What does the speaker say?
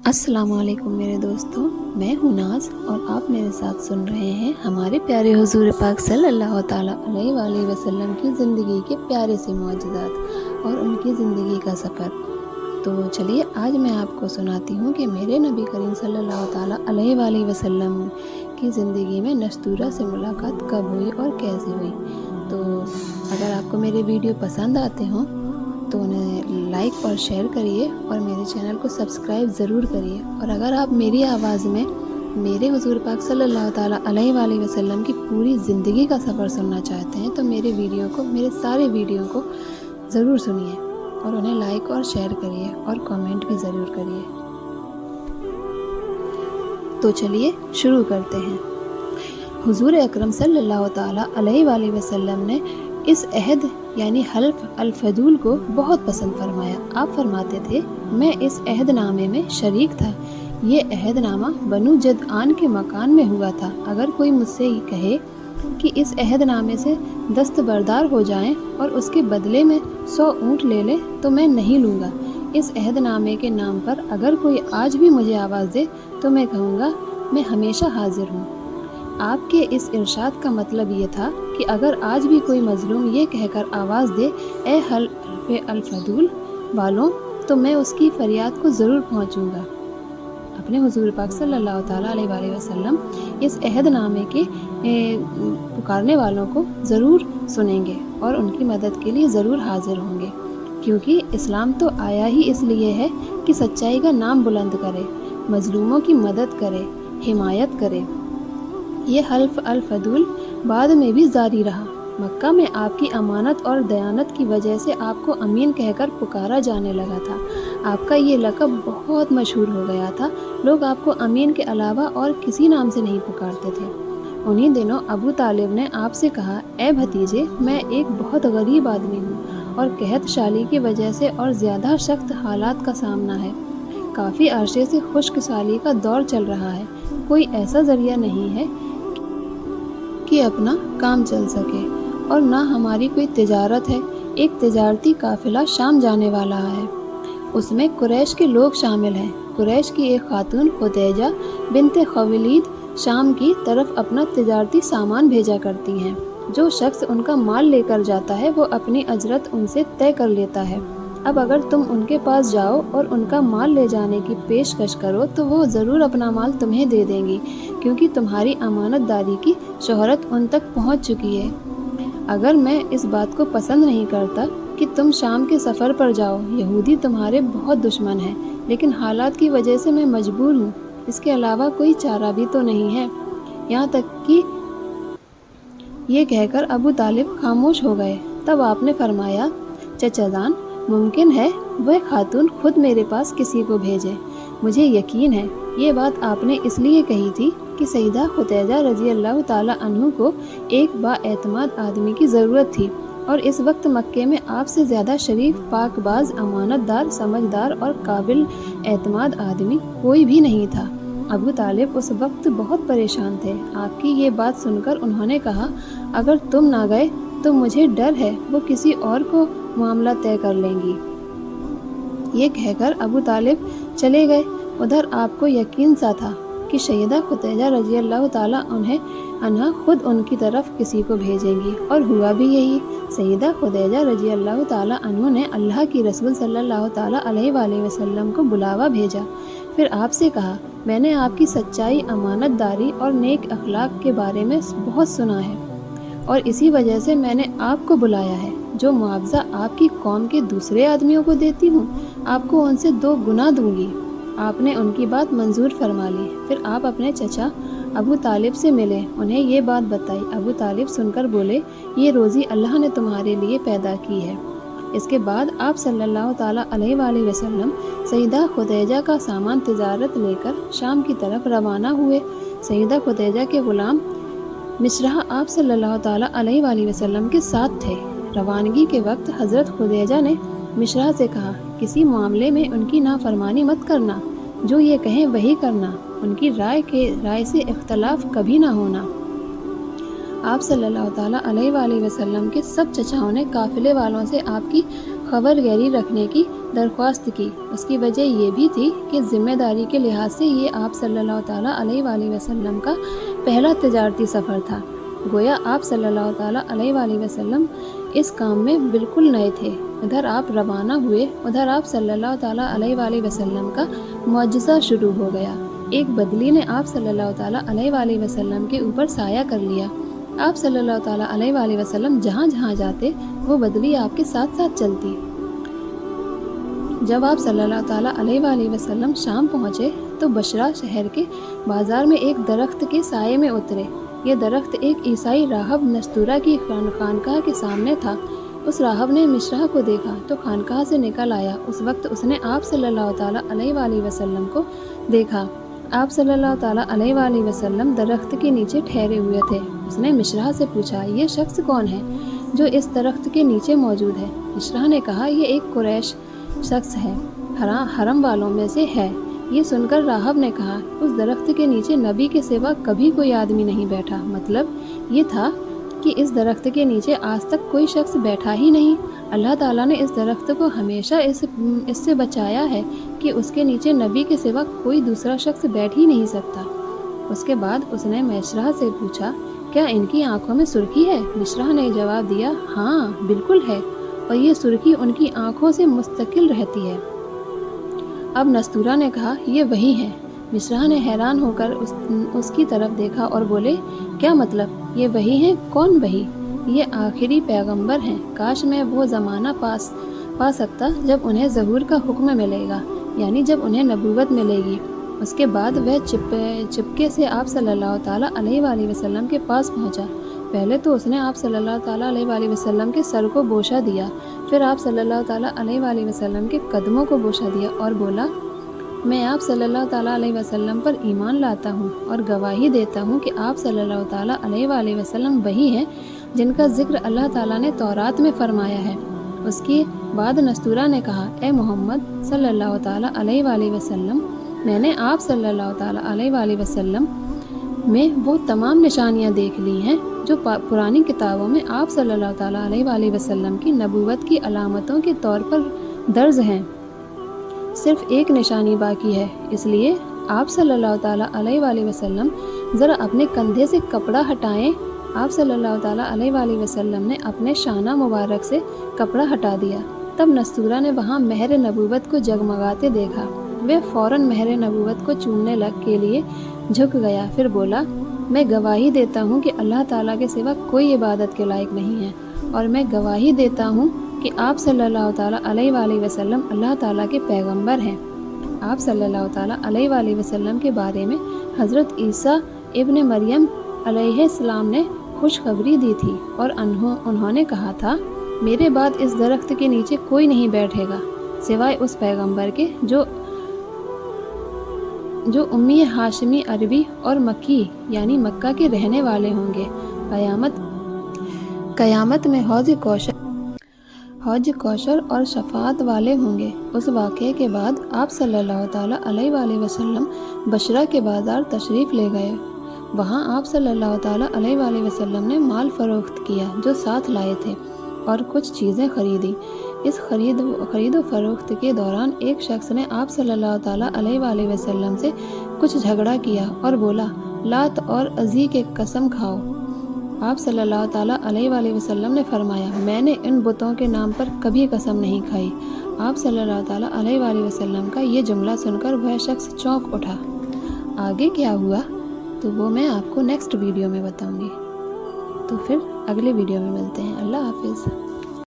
السلام علیکم میرے دوستوں، میں ہوں ناز اور آپ میرے ساتھ سن رہے ہیں ہمارے پیارے حضور پاک صلی اللہ تعالیٰ علیہ وآلہ وسلم کی زندگی کے پیارے سے معجزات اور ان کی زندگی کا سفر۔ تو چلیے آج میں آپ کو سناتی ہوں کہ میرے نبی کریم صلی اللہ تعالیٰ علیہ وآلہ وسلم کی زندگی میں نستورہ سے ملاقات کب ہوئی اور کیسے ہوئی۔ تو اگر آپ کو میرے ویڈیو پسند آتے ہوں تو انہیں لائک اور شیئر کریے اور میرے چینل کو سبسکرائب ضرور کریے، اور اگر آپ میری آواز میں میرے حضور پاک صلی اللہ تعالیٰ علیہ وآلہ وسلم کی پوری زندگی کا سفر سننا چاہتے ہیں تو میرے سارے ویڈیو کو ضرور سنیے اور انہیں لائک اور شیئر کریے اور کامنٹ بھی ضرور کریے۔ تو چلیے شروع کرتے ہیں۔ حضور اکرم صلی اللہ تعالیٰ علیہ وآلہ وسلم نے اس عہد یعنی حلف الفضول کو بہت پسند فرمایا۔ آپ فرماتے تھے، میں اس عہد نامے میں شریک تھا۔ یہ عہد نامہ بنو جدعان کے مکان میں ہوا تھا۔ اگر کوئی مجھ سے کہے کہ اس عہد نامے سے دستبردار ہو جائیں اور اس کے بدلے میں 100 اونٹ لے لیں تو میں نہیں لوں گا۔ اس عہد نامے کے نام پر اگر کوئی آج بھی مجھے آواز دے تو میں کہوں گا، میں ہمیشہ حاضر ہوں۔ آپ کے اس ارشاد کا مطلب یہ تھا کہ اگر آج بھی کوئی مظلوم یہ کہہ کر آواز دے، اے حلف الفضول والوں، تو میں اس کی فریاد کو ضرور پہنچوں گا۔ اپنے حضور پاک صلی اللہ تعالیٰ علیہ وآلہ وسلم اس عہد نامے کے پکارنے والوں کو ضرور سنیں گے اور ان کی مدد کے لیے ضرور حاضر ہوں گے، کیونکہ اسلام تو آیا ہی اس لیے ہے کہ سچائی کا نام بلند کرے، مظلوموں کی مدد کرے، حمایت کرے۔ یہ حلف الفضول بعد میں بھی جاری رہا۔ مکہ میں آپ کی امانت اور دیانت کی وجہ سے آپ کو امین کہہ کر پکارا جانے لگا تھا۔ آپ کا یہ لقب بہت مشہور ہو گیا تھا۔ لوگ آپ کو امین کے علاوہ اور کسی نام سے نہیں پکارتے تھے۔ انہی دنوں ابو طالب نے آپ سے کہا، اے بھتیجے، میں ایک بہت غریب آدمی ہوں اور قحط سالی کی وجہ سے اور زیادہ سخت حالات کا سامنا ہے۔ کافی عرصے سے خشک سالی کا دور چل رہا ہے۔ کوئی ایسا ذریعہ نہیں ہے کہ اپنا کام چل سکے، اور نہ ہماری کوئی تجارت ہے۔ ایک تجارتی قافلہ شام جانے والا ہے، اس میں قریش کے لوگ شامل ہیں۔ قریش کی ایک خاتون خدیجہ بنت خویلد شام کی طرف اپنا تجارتی سامان بھیجا کرتی ہیں۔ جو شخص ان کا مال لے کر جاتا ہے وہ اپنی اجرت ان سے طے کر لیتا ہے۔ اب اگر تم ان کے پاس جاؤ اور ان کا مال لے جانے کی پیشکش کرو تو وہ ضرور اپنا مال تمہیں دے دیں گی، کیونکہ تمہاری امانت داری کی شہرت ان تک پہنچ چکی ہے۔ اگر میں اس بات کو پسند نہیں کرتا کہ تم شام کے سفر پر جاؤ، یہودی تمہارے بہت دشمن ہیں، لیکن حالات کی وجہ سے میں مجبور ہوں، اس کے علاوہ کوئی چارہ بھی تو نہیں ہے۔ یہاں تک کہ یہ کہہ کر ابو طالب خاموش ہو گئے۔ تب آپ نے فرمایا، چچا جان، ممکن ہے وہ خاتون خود میرے پاس کسی کو بھیجے۔ مجھے یقین ہے یہ بات آپ نے اس لیے کہی تھی کہ سیدہ خدیجہ رضی اللہ تعالیٰ عنہ کو ایک با اعتماد آدمی کی ضرورت تھی، اور اس وقت مکے میں آپ سے زیادہ شریف، پاک باز، امانت دار، سمجھدار اور قابل اعتماد آدمی کوئی بھی نہیں تھا۔ ابو طالب اس وقت بہت پریشان تھے۔ آپ کی یہ بات سن کر انہوں نے کہا، اگر تم نہ گئے تو مجھے ڈر ہے وہ کسی اور کو معاملہ طے کر لیں گی۔ یہ کہہ کر ابو طالب چلے گئے۔ ادھر آپ کو یقین سا تھا کہ سیدہ خدیجہ رضی اللہ تعالیٰ عنہ خود ان کی طرف کسی کو بھیجیں گی، اور ہوا بھی یہی۔ سیدہ خدیجہ رضی اللہ تعالیٰ عنہ نے اللہ کی رسول صلی اللہ تعالیٰ علیہ وآلہ وسلم کو بلاوا بھیجا۔ پھر آپ سے کہا، میں نے آپ کی سچائی، امانت داری اور نیک اخلاق کے بارے میں بہت سنا ہے، اور اسی وجہ سے میں نے آپ کو بلایا ہے۔ جو معاوضہ آپ کی قوم کے دوسرے آدمیوں کو دیتی ہوں، آپ کو ان سے 2 گنا دوں گی۔ آپ نے ان کی بات منظور فرما لی۔ پھر آپ اپنے چچا ابو طالب سے ملے، انہیں یہ بات بتائی۔ ابو طالب سن کر بولے، یہ روزی اللہ نے تمہارے لیے پیدا کی ہے۔ اس کے بعد آپ صلی اللہ تعالیٰ علیہ وآلہ وسلم سیدہ خدیجہ کا سامان تجارت لے کر شام کی طرف روانہ ہوئے۔ سیدہ خدیجہ کے غلام مصرح آپ صلی اللہ تعالیٰ علیہ وآلہ وسلم کے ساتھ تھے۔ روانگی کے وقت حضرت خدیجہ نے مصرح سے کہا، کسی معاملے میں ان کی نافرمانی مت کرنا، جو یہ کہیں وہی کرنا، ان کی رائے سے اختلاف کبھی نہ ہونا۔ آپ صلی اللہ تعالیٰ علیہ وآلہ وسلم کے سب چچاؤں نے قافلے والوں سے آپ کی خبر گیری رکھنے کی درخواست کی۔ اس کی وجہ یہ بھی تھی کہ ذمہ داری کے لحاظ سے یہ آپ صلی اللہ تعالیٰ علیہ وآلہ وسلم کا پہلا تجارتی سفر تھا۔ گویا آپ صلی اللہ تعالیٰ علیہ وآلہ وسلم اس کام میں بالکل نئے تھے۔ ادھر آپ روانہ ہوئے، ادھر آپ صلی اللہ تعالیٰ علیہ وآلہ وسلم کا معجزہ شروع ہو گیا۔ ایک بدلی نے آپ صلی اللہ تعالیٰ علیہ وآلہ وسلم کے اوپر سایہ کر لیا۔ آپ صلی اللہ تعالیٰ علیہ وآلہ وسلم جہاں جہاں جاتے وہ بدلی آپ کے ساتھ ساتھ چلتی۔ جب آپ صلی اللہ تعالیٰ علیہ وآلہ وسلم شام پہنچے تو بشرا شہر کے بازار میں ایک درخت کے سائے میں اترے۔ یہ درخت ایک عیسائی راہب نستورہ کی خانقاہ کے سامنے تھا۔ اس راہب نے مشرا کو دیکھا تو خانقاہ سے نکل آیا۔ اس وقت اس نے آپ صلی اللہ تعالیٰ علیہ وآلہ وسلم کو دیکھا۔ آپ صلی اللہ تعالیٰ علیہ وآلہ وسلم درخت کے نیچے ٹھہرے ہوئے تھے۔ اس نے مشرا سے پوچھا، یہ شخص کون ہے جو اس درخت کے نیچے موجود ہے؟ مشرا نے کہا، یہ ایک قریش شخص ہے، حرم والوں میں سے ہے۔ یہ سن کر راہب نے کہا، اس درخت کے نیچے نبی کے سوا کبھی کوئی آدمی نہیں بیٹھا۔ مطلب یہ تھا کہ اس درخت کے نیچے آج تک کوئی شخص بیٹھا ہی نہیں۔ اللہ تعالیٰ نے اس درخت کو ہمیشہ اس سے بچایا ہے کہ اس کے نیچے نبی کے سوا کوئی دوسرا شخص بیٹھ ہی نہیں سکتا۔ اس کے بعد اس نے مشرا سے پوچھا، کیا ان کی آنکھوں میں سرخی ہے؟ مشرا نے جواب دیا، ہاں بالکل ہے، اور یہ سرخی ان کی آنکھوں سے مستقل رہتی ہے۔ اب نستورہ نے کہا، یہ وہی ہے۔ مشرا نے حیران ہو کر اس کی طرف دیکھا اور بولے، کیا مطلب؟ یہ وہی ہیں؟ کون وہی؟ یہ آخری پیغمبر ہیں۔ کاش میں وہ زمانہ پا سکتا جب انہیں ظہور کا حکم ملے گا، یعنی جب انہیں نبوت ملے گی۔ اس کے بعد وہ چپکے سے آپ صلی اللہ تعالیٰ علیہ وآلہ وسلم کے پاس پہنچا۔ پہلے تو اس نے آپ صلی اللہ تعالیٰ علیہ وآلہ وسلم کے سر کو بوسہ دیا، پھر آپ صلی اللہ تعالیٰ علیہ وآلہ وسلم کے قدموں کو بوسہ دیا اور بولا، میں آپ صلی اللہ تعالیٰ علیہ وسلم پر ایمان لاتا ہوں اور گواہی دیتا ہوں کہ آپ صلی اللہ تعالیٰ علیہ وآلہ وسلم وہی ہیں جن کا ذکر اللہ تعالیٰ نے تورات میں فرمایا ہے۔ اس کے بعد نستورہ نے کہا، اے محمد صلی اللہ تعالیٰ علیہ وآلہ وسلم، میں نے آپ صلی اللہ تعالیٰ علیہ وآلہ وسلم میں وہ تمام نشانیاں دیکھ لی ہیں جو پرانی کتابوں میں آپ صلی اللہ تعالیٰ علیہ وآلہ وسلم کی نبوت کی علامتوں کے طور پر درج ہیں۔ صرف ایک نشانی باقی ہے، اس لیے آپ صلی اللہ تعالیٰ علیہ وآلہ وسلم ذرا اپنے کندھے سے کپڑا ہٹائیں۔ آپ صلی اللہ تعالیٰ علیہ وآلہ وسلم نے اپنے شانہ مبارک سے کپڑا ہٹا دیا۔ تب نستورہ نے وہاں مہر نبوت کو جگمگاتے دیکھا۔ وہ فوراً مہر نبوت کو چومنے کے لیے جھک گیا، پھر بولا، میں گواہی دیتا ہوں کہ اللہ تعالیٰ کے سوا کوئی عبادت کے لائق نہیں ہے، اور میں گواہی دیتا ہوں کہ آپ صلی اللہ تعالیٰ علیہ وآلہ وسلم اللہ تعالیٰ کے پیغمبر ہیں۔ آپ صلی اللہ تعالیٰ علیہ وآلہ وسلم کے بارے میں حضرت عیسیٰ ابن مریم علیہ السلام نے خوشخبری دی تھی، اور انہوں نے کہا تھا، میرے بعد اس درخت کے نیچے کوئی نہیں بیٹھے گا سوائے اس پیغمبر کے جو امی ہاشمی عربی اور مکی یعنی مکہ کے رہنے والے ہوں گے۔ قیامت میں حوض کوثر اور شفاعت والے ہوں گے۔ اس واقعے کے بعد آپ صلی اللہ تعالیٰ علیہ وآلہ وسلم بشرا کے بازار تشریف لے گئے۔ وہاں آپ صلی اللہ تعالیٰ علیہ وآلہ وسلم نے مال فروخت کیا جو ساتھ لائے تھے اور کچھ چیزیں خریدی۔ اس خرید و فروخت کے دوران ایک شخص نے آپ صلی اللہ تعالیٰ علیہ وآلہ وسلم سے کچھ جھگڑا کیا اور بولا، لات اور عزی کے قسم کھاؤ۔ آپ صلی اللہ تعالیٰ علیہ وآلہ وسلم نے فرمایا، میں نے ان بتوں کے نام پر کبھی قسم نہیں کھائی۔ آپ صلی اللہ تعالیٰ علیہ وآلہ وسلم کا یہ جملہ سن کر وہ شخص چونک اٹھا۔ آگے کیا ہوا تو وہ میں آپ کو نیکسٹ ویڈیو میں بتاؤں گی۔ تو پھر اگلے ویڈیو میں ملتے ہیں۔ اللہ حافظ۔